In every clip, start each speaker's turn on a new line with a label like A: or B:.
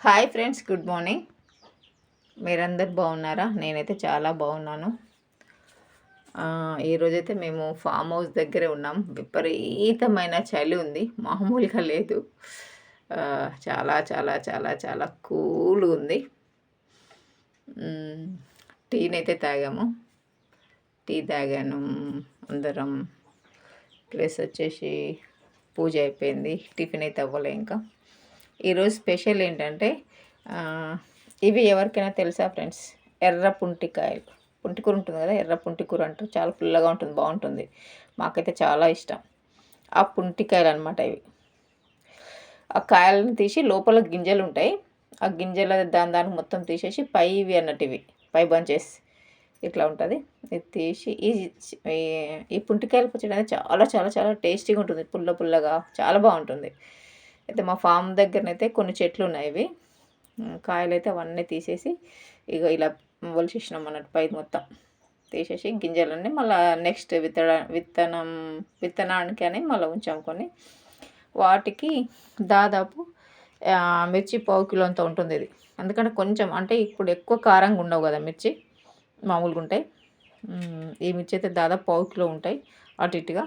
A: Hi friends, good morning. మీరందరు బాగున్నారా? నేనైతే చాలా బాగున్నాను. ఈరోజైతే మేము ఫామ్ హౌస్ దగ్గరే ఉన్నాం. విపరీతమైన చలి ఉంది, మామూలుగా లేదు. చాలా చాలా చాలా చాలా కూల్గా ఉంది. టీనైతే తాగాము. టీ తాగాను అందరం. ప్లస్ వచ్చేసి పూజ అయిపోయింది. టిఫిన్ అయితే అవ్వలే ఇంకా. ఈరోజు స్పెషల్ ఏంటంటే ఇవి ఎవరికైనా తెలుసా ఫ్రెండ్స్? ఎర్ర పుంటికాయలు. పుంటికూర ఉంటుంది కదా, ఎర్ర పుంటికూర అంటారు. చాలా పుల్లగా ఉంటుంది, బాగుంటుంది. మాకైతే చాలా ఇష్టం. ఆ పుంటికాయలు అనమాట ఇవి. ఆ కాయలను తీసి లోపల గింజలు ఉంటాయి. ఆ గింజల దానికి మొత్తం తీసేసి పైవి అన్నట్టు ఇవి పై బంచెస్ ఇట్లా ఉంటుంది. ఇది తీసి ఈ పుంటికాయలు పచ్చడి అనేది చాలా చాలా చాలా టేస్టీగా ఉంటుంది. పుల్ల పుల్లగా చాలా బాగుంటుంది. అయితే మా ఫామ్ దగ్గరనైతే కొన్ని చెట్లు ఉన్నాయి. ఇవి కాయలు అయితే అవన్నీ తీసేసి ఇక ఇలా ఒలిచేసినాం అన్నట్టు. పై మొత్తం తీసేసి గింజలన్నీ మళ్ళీ నెక్స్ట్ విత్తనానికి అని మళ్ళీ ఉంచాం కొన్ని. వాటికి దాదాపు మిర్చి పావు కిలో అంత ఉంటుంది ఇది. ఎందుకంటే కొంచెం అంటే ఇప్పుడు ఎక్కువ కారంగా ఉండవు కదా మిర్చి, మామూలుగా ఉంటాయి. ఈ మిర్చి అయితే దాదాపు పావు కిలో ఉంటాయి అటు ఇటుగా.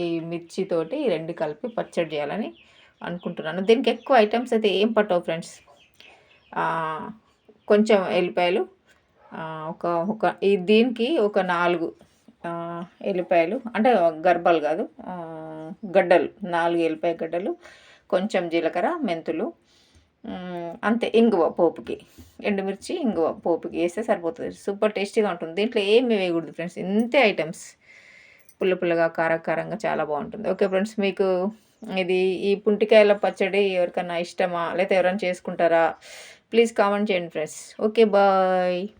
A: ఈ మిర్చితోటి రెండు కలిపి పచ్చడి చేయాలని అనుకుంటున్నాను. దీనికి ఎక్కువ ఐటమ్స్ అయితే ఏం పట్టవు ఫ్రెండ్స్. కొంచెం ఎల్లిపాయలు, ఒక ఒక దీనికి ఒక 4 ఎల్లిపాయలు, అంటే గర్భాలు కాదు, గడ్డలు, 4 ఎల్లిపాయ గడ్డలు, కొంచెం జీలకర్ర, మెంతులు, అంతే. ఇంగువ పోపుకి, ఎండుమిర్చి, ఇంగువ పోపుకి వేస్తే సరిపోతుంది. సూపర్ టేస్టీగా ఉంటుంది. దీంట్లో ఏమి వేయకూడదు ఫ్రెండ్స్, ఇంతే ఐటమ్స్. పుల్ల పుల్లగా, కారంగా చాలా బాగుంటుంది. ఓకే ఫ్రెండ్స్, మీకు ఇది ఈ పుంటికాయల పచ్చడి ఎవరికన్నా ఇష్టమా, లేకపోతే ఎవరైనా చేసుకుంటారా? ప్లీజ్ కామెంట్ చేయండి ఫ్రెండ్స్. Okay, bye.